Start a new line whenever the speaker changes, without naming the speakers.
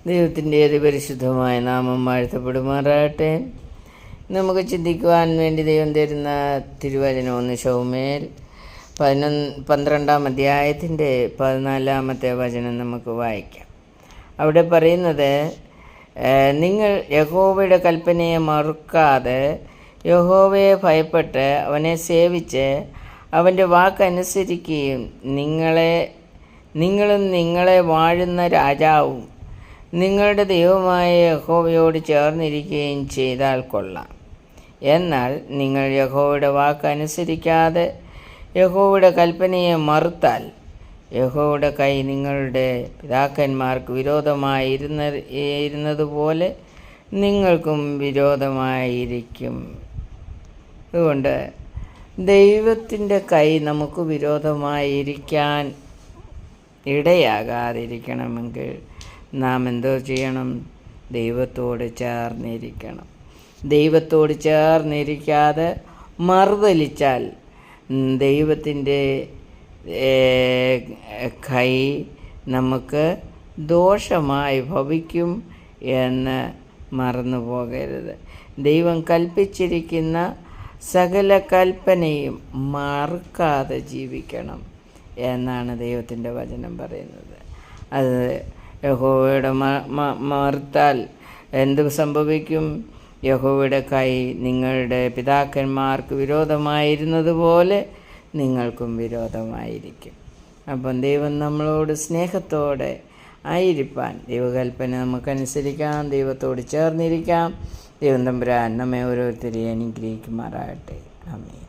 ദൈവത്തിൻ്റെ അതിപരിശുദ്ധമായ നാമം വാഴ്ത്തപ്പെടുമാറാകട്ടെ. നമുക്ക് ചിന്തിക്കുവാൻ വേണ്ടി ദൈവം തരുന്ന തിരുവചനം 1 ശമൂവേൽ 12-ാം അധ്യായത്തിൻ്റെ 14-ാമത്തെ വചനം നമുക്ക് വായിക്കാം. അവിടെ പറയുന്നത്, നിങ്ങൾ യഹോവയുടെ കൽപ്പനയെ മറുക്കാതെ യഹോവയെ ഭയപ്പെട്ട് അവനെ സേവിച്ച് അവൻ്റെ വാക്കനുസരിക്കുകയും നിങ്ങളും നിങ്ങളെ വാഴുന്ന രാജാവും നിങ്ങളുടെ ദൈവമായ യഹോവയോട് ചേർന്നിരിക്കുകയും ചെയ്താൽ കൊള്ളാം. എന്നാൽ നിങ്ങൾ യഹോവയുടെ വാക്കനുസരിക്കാതെ യഹോവയുടെ കൽപ്പനയെ മറുത്താൽ യഹോവയുടെ കൈ നിങ്ങളുടെ പിതാക്കന്മാർക്ക് വിരോധമായിരുന്നതുപോലെ നിങ്ങൾക്കും വിരോധമായിരിക്കും. അതുകൊണ്ട് ദൈവത്തിൻ്റെ കൈ നമുക്ക് വിരോധമായിരിക്കാൻ ഇടയാകാതിരിക്കണമെങ്കിൽ നാം എന്തോ ചെയ്യണം? ദൈവത്തോട് ചേർന്നിരിക്കണം. ദൈവത്തോട് ചേർന്നിരിക്കാതെ മറുതലിച്ചാൽ ദൈവത്തിൻ്റെ കൈ നമുക്ക് ദോഷമായി ഭവിക്കും എന്ന് മറന്നു പോകരുത്. ദൈവം കൽപ്പിച്ചിരിക്കുന്ന സകല കൽപ്പനയും മറുക്കാതെ ജീവിക്കണം എന്നാണ് ദൈവത്തിൻ്റെ വചനം പറയുന്നത്. അത് യഹോവയുടെ മറുത്താൽ എന്ത് സംഭവിക്കും? യഹോവയുടെ കൈ നിങ്ങളുടെ പിതാക്കന്മാർക്ക് വിരോധമായിരുന്നതുപോലെ നിങ്ങൾക്കും വിരോധമായിരിക്കും. അപ്പം ദൈവം നമ്മളോട് സ്നേഹത്തോടെ ആയിരിക്കാൻ ദൈവകൽപ്പന നമുക്കനുസരിക്കാം, ദൈവത്തോട് ചേർന്നിരിക്കാം. ദൈവം തമ്പുരാൻ നമ്മെ ഓരോരുത്തരെയും അനുഗ്രഹിക്കുമാറാകട്ടെ. ആമേൻ.